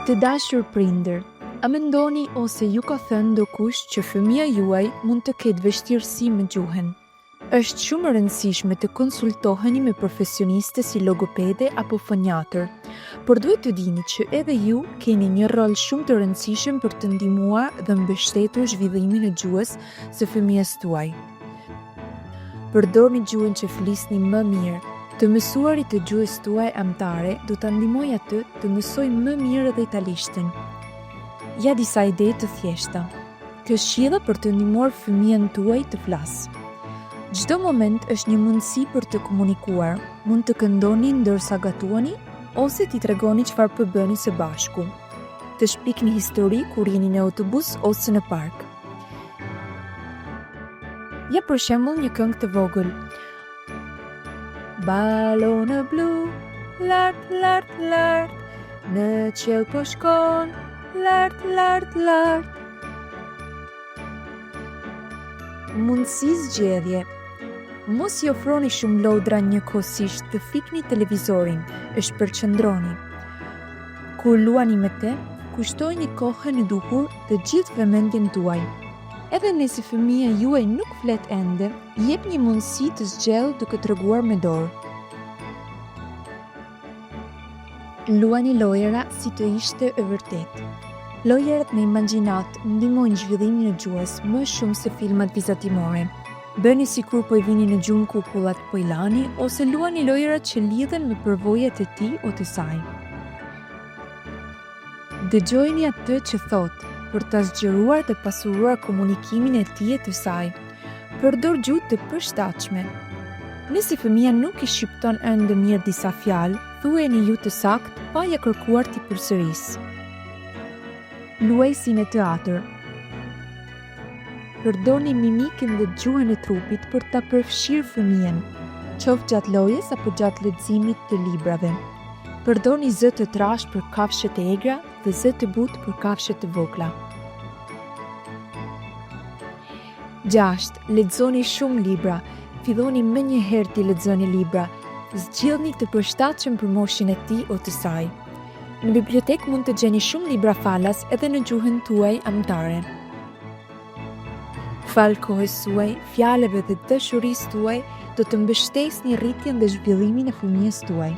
Të dashur prindër, a mendoni ose ju ka thënë ndokush që fëmia juaj mund të ketë vështirësi me gjuhën? Është shumë e rëndësishme të konsultoheni me profesioniste si logopede apo fonjatër, por duhet të dini që edhe ju keni një rol shumë të rëndësishëm për të ndihmuar dhe mbështetur zhvillimin e gjuhës së fëmijës tuaj. Përdorni gjuhën që flisni më mirë. Të mësuarit të gjuhës tuaj amtare do të ndihmoj atë të mësoj më mirë edhe italishten. Ja disa ide të thjeshta. Këshilla për të ndihmuar fëmijën tuaj të flasë. Çdo moment është një mundësi për të komunikuar. Mund të këndoni ndërsa gatuani ose t'i tregoni çfarë po bëni së bashku. Të shpikni histori kur jeni në autobus ose në park. Ja për shembull një këngë të vogël. Balonë blu, lart, lart, lart, në qiell po shkon, lart, lart, lart. Mundësi zgjedhje. Mos i ofroni shumë lodra njëkohësisht, të fikni televizorin, e shpërqendroni. Kur luani me te, kushtojini kohën e duhur të gjithë vëmendjen tuaj. Edhe nëse fëmia juaj nuk flet ende, jepni mundësi të zgjellë duke treguar me dorë. Luani lojëra si të ishte e vërtetë. Lojërat me imagjinat ndihmojnë zhvillimin e gjuhës më shumë se filmat vizatimore. Bëni sikur po i vini në gjumë kukullat po i lani, ose luani lojërat që lidhen me përvojat e tij o të saj. Dëgjojini atë që thotë, për ta zgjeruar dhe pasuruar komunikimin e tij e të saj. Përdor gjuhë të përshtatshme. Nëse fëmia nuk i shqipton ende mirë disa fjalë, thuajeni ju të saktë pa ja kërkuar t'i përsërisë. Luaj si në teatr. Përdorni mimikën dhe gjuhën e trupit për ta përfshirë fëmijën, qoftë gjatë lojës apo gjatë leximit të librave. Përdorni zë të trashë për kafshët e egra dhe zë të butë për kafshët e vogla. 6. Lexoni shumë libra. Filloni më një herë t'i lexoni libra. Zgjidhni të përshtatshëm për moshën e tij o të saj. Në bibliotekë mund të gjeni shumë libra falas edhe në gjuhën tuaj amtare. Fal kohës suaj, fjalëve dhe dashurisë tuaj do të mbështesni rritjen dhe zhvillimin e fëmijës tuaj.